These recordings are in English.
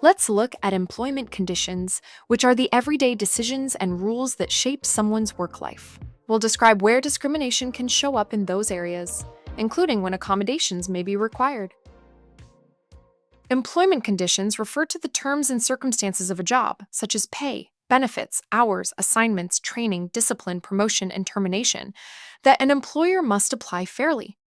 Let's look at employment conditions, which are the everyday decisions and rules that shape someone's work life. We'll describe where discrimination can show up in those areas, including when accommodations may be required. Employment conditions refer to the terms and circumstances of a job, such as pay, benefits, hours, assignments, training, discipline, promotion, and termination, that an employer must apply fairly.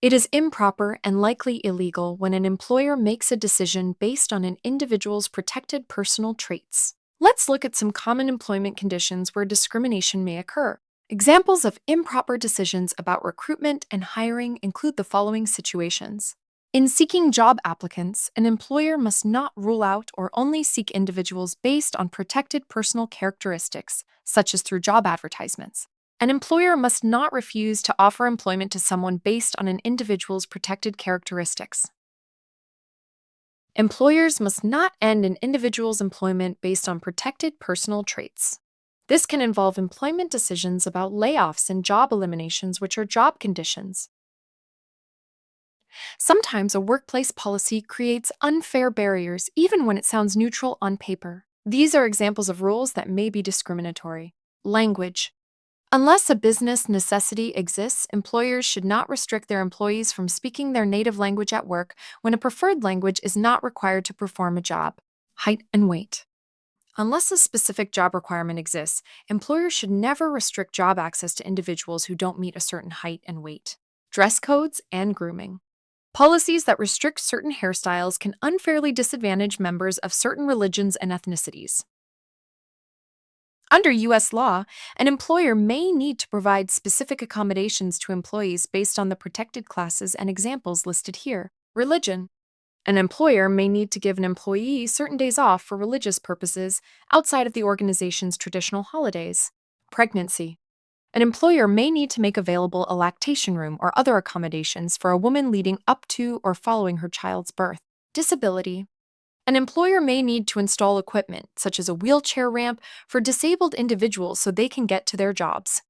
It is improper and likely illegal when an employer makes a decision based on an individual's protected personal traits. Let's look at some common employment conditions where discrimination may occur. Examples of improper decisions about recruitment and hiring include the following situations. In seeking job applicants, an employer must not rule out or only seek individuals based on protected personal characteristics, such as through job advertisements. An employer must not refuse to offer employment to someone based on an individual's protected characteristics. Employers must not end an individual's employment based on protected personal traits. This can involve employment decisions about layoffs and job eliminations, which are job conditions. Sometimes a workplace policy creates unfair barriers even when it sounds neutral on paper. These are examples of rules that may be discriminatory. Language. Unless a business necessity exists, employers should not restrict their employees from speaking their native language at work when a preferred language is not required to perform a job. Height and weight. Unless a specific job requirement exists, employers should never restrict job access to individuals who don't meet a certain height and weight. Dress codes and grooming. Policies that restrict certain hairstyles can unfairly disadvantage members of certain religions and ethnicities. Under U.S. law, an employer may need to provide specific accommodations to employees based on the protected classes and examples listed here. Religion. An employer may need to give an employee certain days off for religious purposes outside of the organization's traditional holidays. Pregnancy. An employer may need to make available a lactation room or other accommodations for a woman leading up to or following her child's birth. Disability. An employer may need to install equipment, such as a wheelchair ramp, for disabled individuals so they can get to their jobs.